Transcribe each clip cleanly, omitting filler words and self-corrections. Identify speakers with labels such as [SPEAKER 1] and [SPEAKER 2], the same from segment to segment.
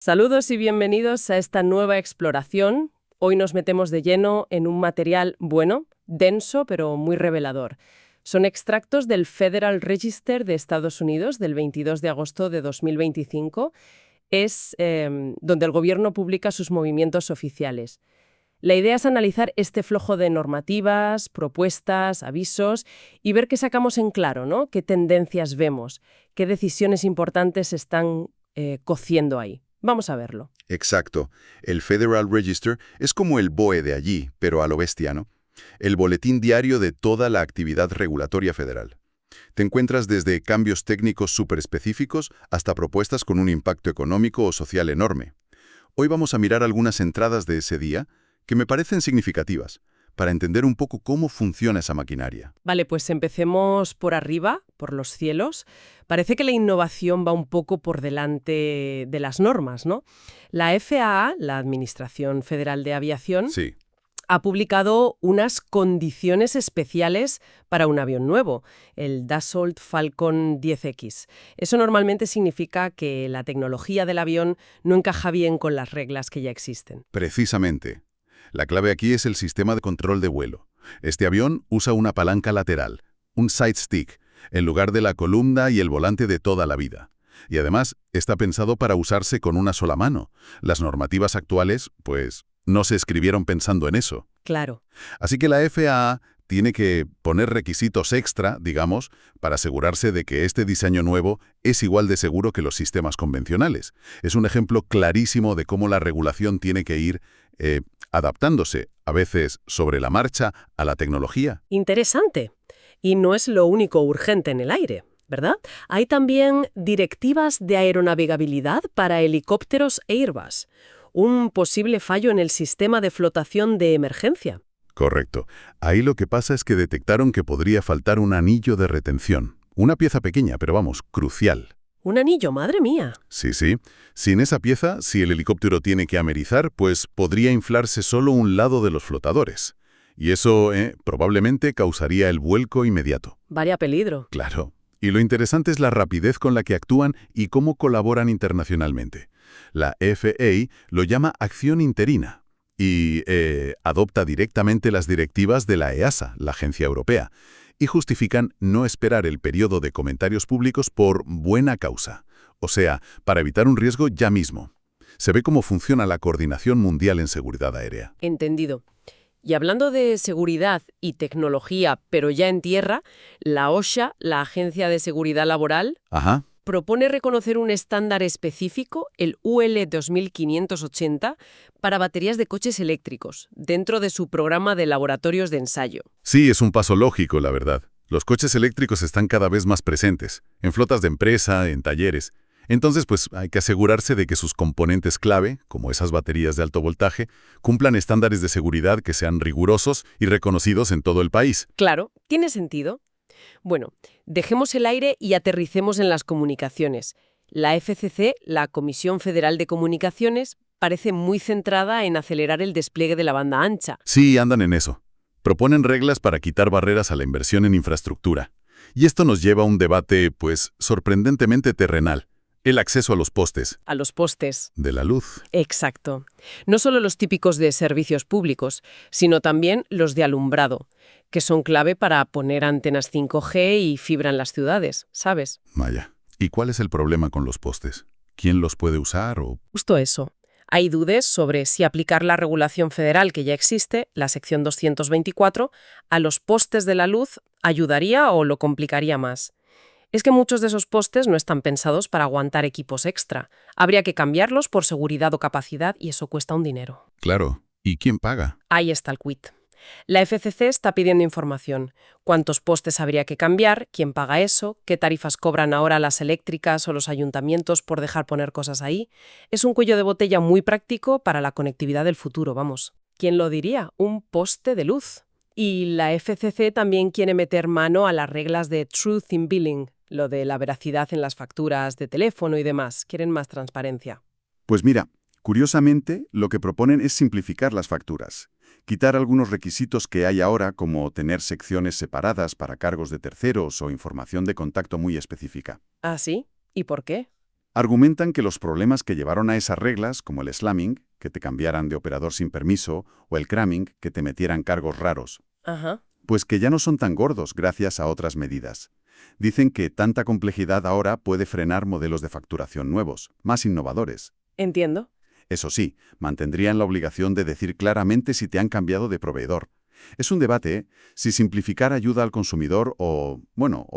[SPEAKER 1] Saludos y bienvenidos a esta nueva exploración. Hoy nos metemos de lleno en un material bueno, denso, pero muy revelador. Son extractos del Federal Register de Estados Unidos del 22 de agosto de 2025. Es donde el gobierno publica sus movimientos oficiales. La idea es analizar este flujo de normativas, propuestas, avisos y ver qué sacamos en claro, ¿no? ¿Qué tendencias vemos? ¿Qué decisiones importantes se están cociendo ahí? Vamos a verlo.
[SPEAKER 2] Exacto. El Federal Register es como el BOE de allí, pero a lo bestia, ¿no? El boletín diario de toda la actividad regulatoria federal. Te encuentras desde cambios técnicos súper específicos hasta propuestas con un impacto económico o social enorme. Hoy vamos a mirar algunas entradas de ese día que me parecen significativas, para entender un poco cómo funciona esa maquinaria.
[SPEAKER 1] Vale, pues empecemos por arriba, por los cielos. Parece que la innovación va un poco por delante de las normas, ¿no? La FAA, la Administración Federal de Aviación,
[SPEAKER 2] Sí.
[SPEAKER 1] ha publicado unas condiciones especiales para un avión nuevo, el Dassault Falcon 10X. Eso normalmente significa que la tecnología del avión no encaja bien con las reglas que ya existen.
[SPEAKER 2] Precisamente. La clave aquí es el sistema de control de vuelo. Este avión usa una palanca lateral, un side stick, en lugar de la columna y el volante de toda la vida. Y además, está pensado para usarse con una sola mano. Las normativas actuales, pues, no se escribieron pensando en eso.
[SPEAKER 1] Claro.
[SPEAKER 2] Así que la FAA tiene que poner requisitos extra, digamos, para asegurarse de que este diseño nuevo es igual de seguro que los sistemas convencionales. Es un ejemplo clarísimo de cómo la regulación tiene que ir adaptándose, a veces sobre la marcha, a la tecnología.
[SPEAKER 1] Interesante. Y no es lo único urgente en el aire, ¿verdad? Hay también directivas de aeronavegabilidad para helicópteros Airbus. Un posible fallo en el sistema de flotación de emergencia.
[SPEAKER 2] Correcto. Ahí lo que pasa es que detectaron que podría faltar un anillo de retención. Una pieza pequeña, pero vamos, crucial.
[SPEAKER 1] Un anillo, madre mía.
[SPEAKER 2] Sí, sí. Sin esa pieza, si el helicóptero tiene que amerizar, pues podría inflarse solo un lado de los flotadores. Y eso, probablemente causaría el vuelco inmediato.
[SPEAKER 1] Vaya peligro.
[SPEAKER 2] Claro. Y lo interesante es la rapidez con la que actúan y cómo colaboran internacionalmente. La FAA lo llama acción interina y adopta directamente las directivas de la EASA, la agencia europea, y justifican no esperar el periodo de comentarios públicos por buena causa, o sea, para evitar un riesgo ya mismo. Se ve cómo funciona la coordinación mundial en seguridad aérea.
[SPEAKER 1] Entendido. Y hablando de seguridad y tecnología, pero ya en tierra, la OSHA, la Agencia de Seguridad Laboral,
[SPEAKER 2] Ajá.
[SPEAKER 1] propone reconocer un estándar específico, el UL 2580, para baterías de coches eléctricos, dentro de su programa de laboratorios de ensayo.
[SPEAKER 2] Sí, es un paso lógico, la verdad. Los coches eléctricos están cada vez más presentes, en flotas de empresa, en talleres. Entonces, pues hay que asegurarse de que sus componentes clave, como esas baterías de alto voltaje, cumplan estándares de seguridad que sean rigurosos y reconocidos en todo el país.
[SPEAKER 1] Claro, tiene sentido. Bueno, dejemos el aire y aterricemos en las comunicaciones. La FCC, la Comisión Federal de Comunicaciones, parece muy centrada en acelerar el despliegue de la banda ancha.
[SPEAKER 2] Sí, andan en eso. Proponen reglas para quitar barreras a la inversión en infraestructura. Y esto nos lleva a un debate, pues, sorprendentemente terrenal. El acceso a los postes.
[SPEAKER 1] A los postes.
[SPEAKER 2] De la luz.
[SPEAKER 1] Exacto. No solo los típicos de servicios públicos, sino también los de alumbrado, que son clave para poner antenas 5G y fibra en las ciudades, ¿sabes?
[SPEAKER 2] Vaya. ¿Y cuál es el problema con los postes? ¿Quién los puede usar o...?
[SPEAKER 1] Justo eso. Hay dudas sobre si aplicar la regulación federal que ya existe, la sección 224, a los postes de la luz ayudaría o lo complicaría más. Es que muchos de esos postes no están pensados para aguantar equipos extra. Habría que cambiarlos por seguridad o capacidad y eso cuesta un dinero.
[SPEAKER 2] Claro. ¿Y quién paga?
[SPEAKER 1] Ahí está el quid. La FCC está pidiendo información. ¿Cuántos postes habría que cambiar? ¿Quién paga eso? ¿Qué tarifas cobran ahora las eléctricas o los ayuntamientos por dejar poner cosas ahí? Es un cuello de botella muy práctico para la conectividad del futuro, vamos. ¿Quién lo diría? Un poste de luz. Y la FCC también quiere meter mano a las reglas de Truth in Billing, lo de la veracidad en las facturas de teléfono y demás. Quieren más transparencia.
[SPEAKER 3] Pues mira, curiosamente, lo que proponen es simplificar las facturas. Quitar algunos requisitos que hay ahora, como tener secciones separadas para cargos de terceros o información de contacto muy específica.
[SPEAKER 1] ¿Ah, sí? ¿Y por qué?
[SPEAKER 3] Argumentan que los problemas que llevaron a esas reglas, como el slamming, que te cambiaran de operador sin permiso, o el cramming, que te metieran cargos raros,
[SPEAKER 1] Ajá.
[SPEAKER 3] pues que ya no son tan gordos gracias a otras medidas. Dicen que tanta complejidad ahora puede frenar modelos de facturación nuevos, más innovadores.
[SPEAKER 1] Entiendo.
[SPEAKER 3] Eso sí, mantendrían la obligación de decir claramente si te han cambiado de proveedor. Es un debate, ¿eh? Si simplificar ayuda al consumidor o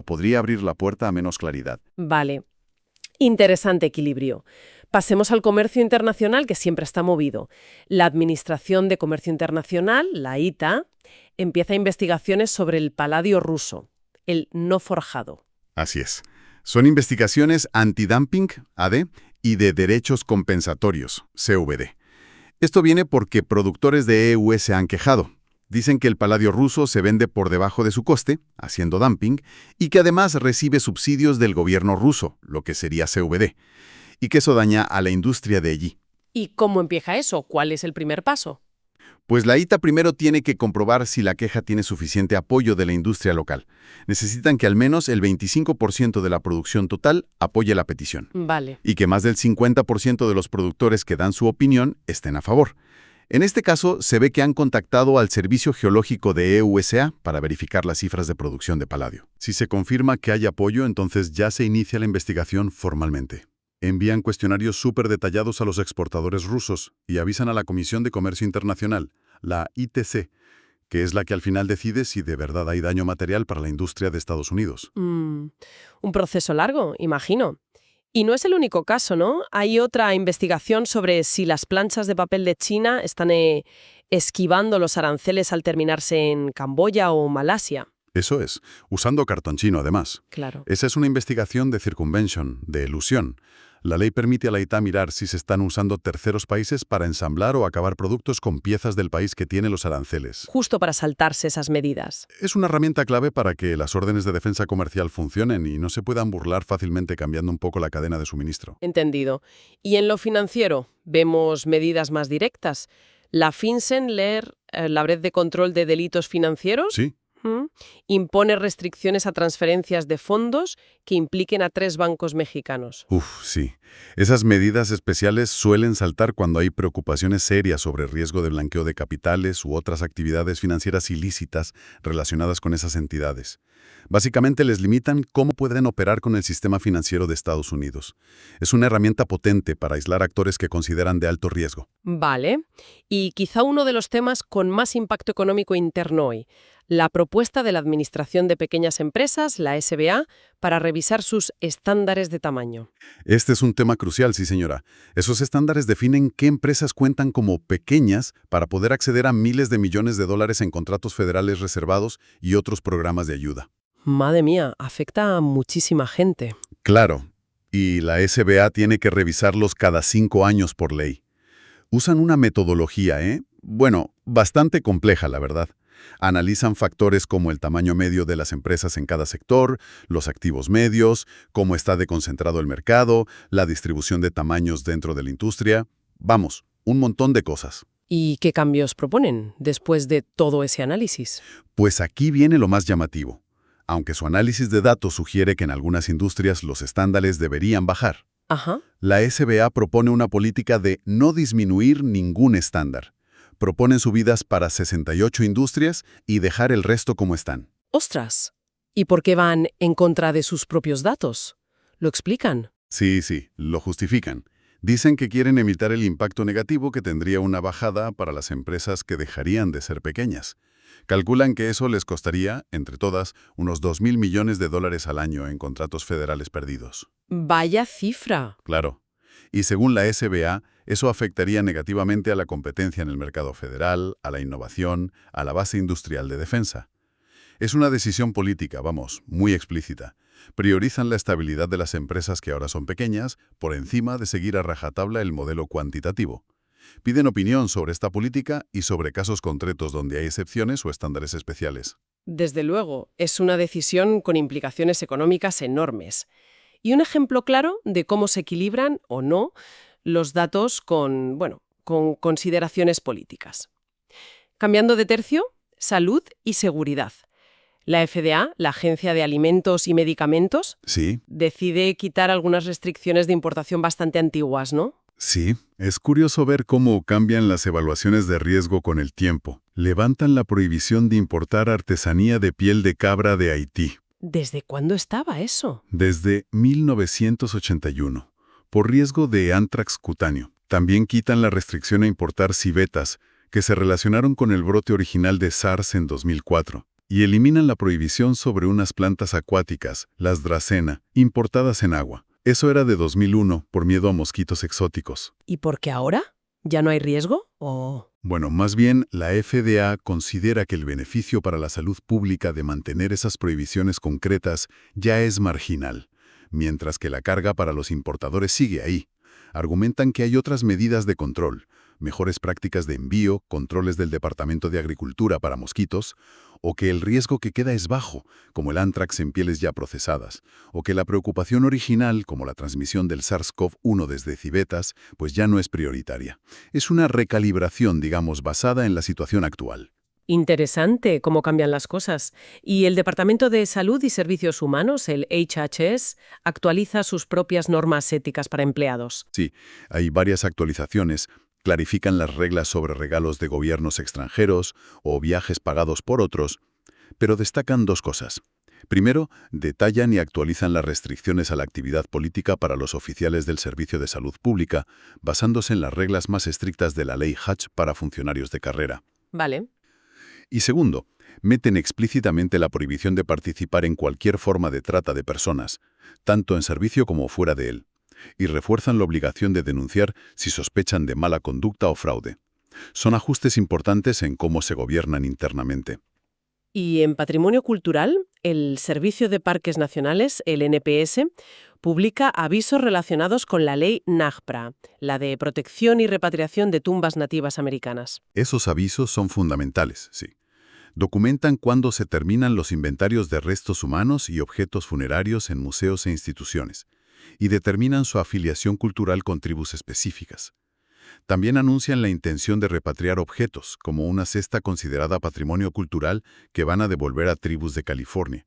[SPEAKER 3] podría abrir la puerta a menos claridad.
[SPEAKER 1] Vale. Interesante equilibrio. Pasemos al comercio internacional, que siempre está movido. La Administración de Comercio Internacional, la ITA, empieza investigaciones sobre el paladio ruso, el no forjado.
[SPEAKER 2] Así es. Son investigaciones antidumping, AD, y de derechos compensatorios, CVD. Esto viene porque productores de EU se han quejado. Dicen que el paladio ruso se vende por debajo de su coste, haciendo dumping, y que además recibe subsidios del gobierno ruso, lo que sería CVD, y que eso daña a la industria de allí.
[SPEAKER 1] ¿Y cómo empieza eso? ¿Cuál es el primer paso?
[SPEAKER 2] Pues la ITA primero tiene que comprobar si la queja tiene suficiente apoyo de la industria local. Necesitan que al menos el 25% de la producción total apoye la petición,
[SPEAKER 1] Vale.
[SPEAKER 2] y que más del 50% de los productores que dan su opinión estén a favor. En este caso, se ve que han contactado al Servicio Geológico de EUSA para verificar las cifras de producción de paladio. Si se confirma que hay apoyo, entonces ya se inicia la investigación formalmente. Envían cuestionarios súper detallados a los exportadores rusos y avisan a la Comisión de Comercio Internacional, la ITC, que es la que al final decide si de verdad hay daño material para la industria de Estados Unidos.
[SPEAKER 1] Un proceso largo, imagino. Y no es el único caso, ¿no? Hay otra investigación sobre si las planchas de papel de China están esquivando los aranceles al terminarse en Camboya o Malasia.
[SPEAKER 2] Eso es, usando cartón chino además.
[SPEAKER 1] Claro.
[SPEAKER 2] Esa es una investigación de circunvention, de elusión. La ley permite a la ITA mirar si se están usando terceros países para ensamblar o acabar productos con piezas del país que tiene los aranceles.
[SPEAKER 1] Justo para saltarse esas medidas.
[SPEAKER 2] Es una herramienta clave para que las órdenes de defensa comercial funcionen y no se puedan burlar fácilmente cambiando un poco la cadena de suministro.
[SPEAKER 1] Entendido. Y en lo financiero, vemos medidas más directas. La FinCEN, la Red de Control de Delitos Financieros,
[SPEAKER 2] Sí,
[SPEAKER 1] impone restricciones a transferencias de fondos que impliquen a 3 bancos mexicanos.
[SPEAKER 2] sí. Esas medidas especiales suelen saltar cuando hay preocupaciones serias sobre riesgo de blanqueo de capitales u otras actividades financieras ilícitas relacionadas con esas entidades. Básicamente les limitan cómo pueden operar con el sistema financiero de Estados Unidos. Es una herramienta potente para aislar actores que consideran de alto riesgo.
[SPEAKER 1] Vale. Y quizá uno de los temas con más impacto económico interno hoy, la propuesta de la Administración de Pequeñas Empresas, la SBA, para revisar sus estándares de tamaño.
[SPEAKER 2] Este es un tema crucial, sí señora. Esos estándares definen qué empresas cuentan como pequeñas para poder acceder a miles de millones de dólares en contratos federales reservados y otros programas de ayuda.
[SPEAKER 1] Madre mía, afecta a muchísima gente.
[SPEAKER 2] Claro, y la SBA tiene que revisarlos cada 5 años por ley. Usan una metodología, bastante compleja, la verdad. Analizan factores como el tamaño medio de las empresas en cada sector, los activos medios, cómo está deconcentrado el mercado, la distribución de tamaños dentro de la industria. Vamos, un montón de cosas.
[SPEAKER 1] ¿Y qué cambios proponen después de todo ese análisis?
[SPEAKER 2] Pues aquí viene lo más llamativo. Aunque su análisis de datos sugiere que en algunas industrias los estándares deberían bajar,
[SPEAKER 1] Ajá.
[SPEAKER 2] la SBA propone una política de no disminuir ningún estándar. Proponen subidas para 68 industrias y dejar el resto como están.
[SPEAKER 1] ¡Ostras! ¿Y por qué van en contra de sus propios datos? ¿Lo explican?
[SPEAKER 2] Sí, lo justifican. Dicen que quieren evitar el impacto negativo que tendría una bajada para las empresas que dejarían de ser pequeñas. Calculan que eso les costaría, entre todas, unos 2.000 millones de dólares al año en contratos federales perdidos.
[SPEAKER 1] ¡Vaya cifra!
[SPEAKER 2] Claro. Y según la SBA, eso afectaría negativamente a la competencia en el mercado federal, a la innovación, a la base industrial de defensa. Es una decisión política, muy explícita. Priorizan la estabilidad de las empresas que ahora son pequeñas por encima de seguir a rajatabla el modelo cuantitativo. Piden opinión sobre esta política y sobre casos concretos donde hay excepciones o estándares especiales.
[SPEAKER 1] Desde luego, es una decisión con implicaciones económicas enormes. Y un ejemplo claro de cómo se equilibran o no los datos con consideraciones políticas. Cambiando de tercio, salud y seguridad. La FDA, la Agencia de Alimentos y Medicamentos,
[SPEAKER 2] Sí,
[SPEAKER 1] decide quitar algunas restricciones de importación bastante antiguas, ¿no?
[SPEAKER 2] sí. Es curioso ver cómo cambian las evaluaciones de riesgo con el tiempo. Levantan la prohibición de importar artesanía de piel de cabra de Haití
[SPEAKER 1] ¿Desde cuándo estaba eso?
[SPEAKER 2] desde 1981, por riesgo de antrax cutáneo. También quitan la restricción a importar civetas, que se relacionaron con el brote original de SARS en 2004, y eliminan la prohibición sobre unas plantas acuáticas, las Dracena, importadas en agua. Eso era de 2001, por miedo a mosquitos exóticos.
[SPEAKER 1] ¿Y por qué ahora? ¿Ya no hay riesgo? ¿O...?
[SPEAKER 2] Bueno, más bien, la FDA considera que el beneficio para la salud pública de mantener esas prohibiciones concretas ya es marginal, mientras que la carga para los importadores sigue ahí. Argumentan que hay otras medidas de control, mejores prácticas de envío, controles del Departamento de Agricultura para mosquitos, o que el riesgo que queda es bajo, como el anthrax en pieles ya procesadas, o que la preocupación original, como la transmisión del SARS-CoV-1 desde civetas, pues ya no es prioritaria. Es una recalibración, digamos, basada en la situación actual.
[SPEAKER 1] Interesante cómo cambian las cosas. Y el Departamento de Salud y Servicios Humanos, el HHS, actualiza sus propias normas éticas para empleados.
[SPEAKER 2] Sí, hay varias actualizaciones. Clarifican las reglas sobre regalos de gobiernos extranjeros o viajes pagados por otros, pero destacan dos cosas. Primero, detallan y actualizan las restricciones a la actividad política para los oficiales del Servicio de Salud Pública, basándose en las reglas más estrictas de la Ley Hatch para funcionarios de carrera.
[SPEAKER 1] Vale.
[SPEAKER 2] Y segundo, meten explícitamente la prohibición de participar en cualquier forma de trata de personas, tanto en servicio como fuera de él, y refuerzan la obligación de denunciar si sospechan de mala conducta o fraude. Son ajustes importantes en cómo se gobiernan internamente.
[SPEAKER 1] Y en patrimonio cultural, el Servicio de Parques Nacionales, el NPS, publica avisos relacionados con la ley NAGPRA, la de protección y repatriación de tumbas nativas americanas.
[SPEAKER 2] Esos avisos son fundamentales, sí. Documentan cuándo se terminan los inventarios de restos humanos y objetos funerarios en museos e instituciones, y determinan su afiliación cultural con tribus específicas. También anuncian la intención de repatriar objetos, como una cesta considerada patrimonio cultural que van a devolver a tribus de California.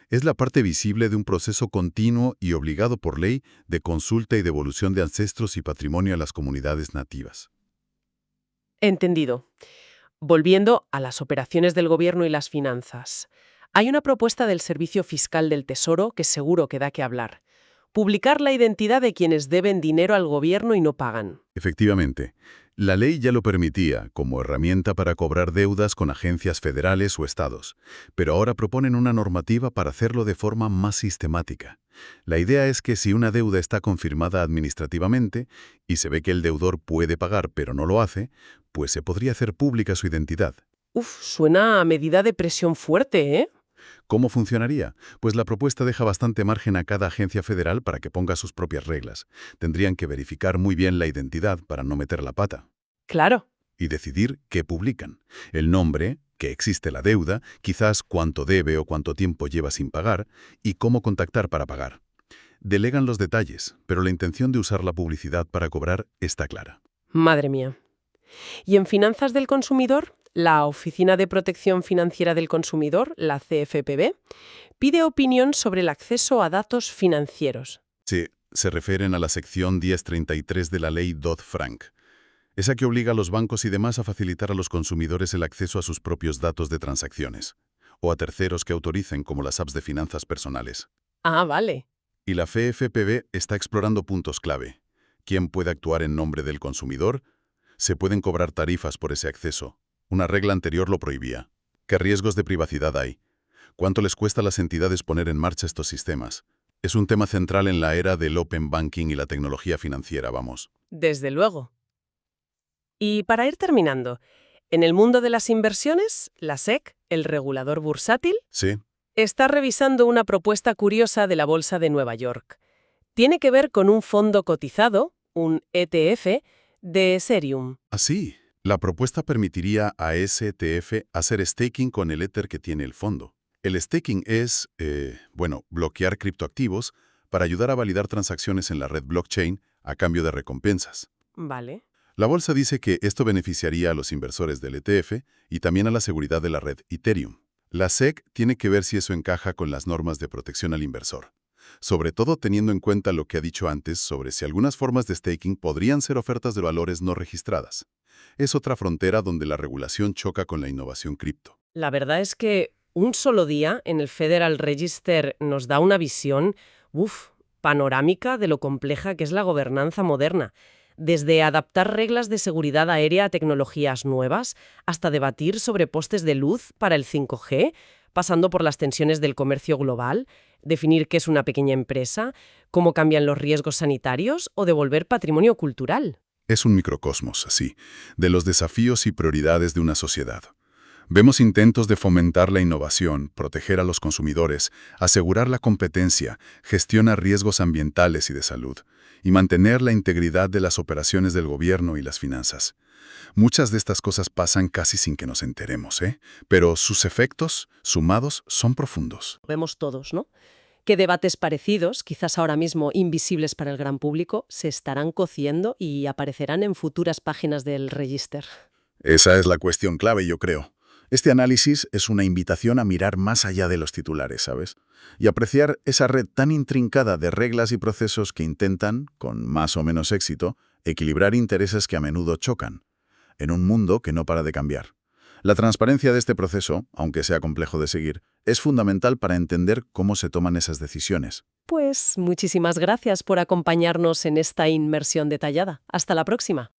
[SPEAKER 2] Es la parte visible de un proceso continuo y obligado por ley de consulta y devolución de ancestros y patrimonio a las comunidades nativas.
[SPEAKER 1] Entendido. Volviendo a las operaciones del gobierno y las finanzas. Hay una propuesta del Servicio Fiscal del Tesoro que seguro que da que hablar. Publicar la identidad de quienes deben dinero al gobierno y no pagan.
[SPEAKER 2] Efectivamente, la ley ya lo permitía como herramienta para cobrar deudas con agencias federales o estados, pero ahora proponen una normativa para hacerlo de forma más sistemática. La idea es que si una deuda está confirmada administrativamente y se ve que el deudor puede pagar pero no lo hace, pues se podría hacer pública su identidad.
[SPEAKER 1] Suena a medida de presión fuerte, ¿eh?
[SPEAKER 2] ¿Cómo funcionaría? Pues la propuesta deja bastante margen a cada agencia federal para que ponga sus propias reglas. Tendrían que verificar muy bien la identidad para no meter la pata.
[SPEAKER 1] Claro.
[SPEAKER 2] Y decidir qué publican. El nombre, que existe la deuda, quizás cuánto debe o cuánto tiempo lleva sin pagar, y cómo contactar para pagar. Delegan los detalles, pero la intención de usar la publicidad para cobrar está clara.
[SPEAKER 1] Madre mía. ¿Y en finanzas del consumidor? La Oficina de Protección Financiera del Consumidor, la CFPB, pide opinión sobre el acceso a datos financieros.
[SPEAKER 2] Sí, se refieren a la sección 1033 de la ley Dodd-Frank, esa que obliga a los bancos y demás a facilitar a los consumidores el acceso a sus propios datos de transacciones, o a terceros que autoricen, como las apps de finanzas personales.
[SPEAKER 1] Ah, vale.
[SPEAKER 2] Y la CFPB está explorando puntos clave. ¿Quién puede actuar en nombre del consumidor? Se pueden cobrar tarifas por ese acceso. Una regla anterior lo prohibía. ¿Qué riesgos de privacidad hay? ¿Cuánto les cuesta a las entidades poner en marcha estos sistemas? Es un tema central en la era del open banking y la tecnología financiera, vamos.
[SPEAKER 1] Desde luego. Y para ir terminando, en el mundo de las inversiones, la SEC, el regulador bursátil,
[SPEAKER 2] Sí.
[SPEAKER 1] está revisando una propuesta curiosa de la Bolsa de Nueva York. Tiene que ver con un fondo cotizado, un ETF, de Ethereum.
[SPEAKER 2] Así, la propuesta permitiría a ese ETF hacer staking con el Ether que tiene el fondo. El staking es, bloquear criptoactivos para ayudar a validar transacciones en la red blockchain a cambio de recompensas.
[SPEAKER 1] Vale.
[SPEAKER 2] La bolsa dice que esto beneficiaría a los inversores del ETF y también a la seguridad de la red Ethereum. La SEC tiene que ver si eso encaja con las normas de protección al inversor, sobre todo teniendo en cuenta lo que ha dicho antes sobre si algunas formas de staking podrían ser ofertas de valores no registradas. Es otra frontera donde la regulación choca con la innovación cripto.
[SPEAKER 1] La verdad es que un solo día en el Federal Register nos da una visión, panorámica de lo compleja que es la gobernanza moderna. Desde adaptar reglas de seguridad aérea a tecnologías nuevas, hasta debatir sobre postes de luz para el 5G, pasando por las tensiones del comercio global, definir qué es una pequeña empresa, cómo cambian los riesgos sanitarios o devolver patrimonio cultural.
[SPEAKER 2] Es un microcosmos, así, de los desafíos y prioridades de una sociedad. Vemos intentos de fomentar la innovación, proteger a los consumidores, asegurar la competencia, gestionar riesgos ambientales y de salud, y mantener la integridad de las operaciones del gobierno y las finanzas. Muchas de estas cosas pasan casi sin que nos enteremos, pero sus efectos, sumados, son profundos.
[SPEAKER 1] Vemos todos, ¿no? Que debates parecidos, quizás ahora mismo invisibles para el gran público, se estarán cociendo y aparecerán en futuras páginas del Register.
[SPEAKER 3] Esa es la cuestión clave, yo creo. Este análisis es una invitación a mirar más allá de los titulares, ¿sabes? Y apreciar esa red tan intrincada de reglas y procesos que intentan, con más o menos éxito, equilibrar intereses que a menudo chocan, en un mundo que no para de cambiar. La transparencia de este proceso, aunque sea complejo de seguir, es fundamental para entender cómo se toman esas decisiones.
[SPEAKER 1] Pues muchísimas gracias por acompañarnos en esta inmersión detallada. Hasta la próxima.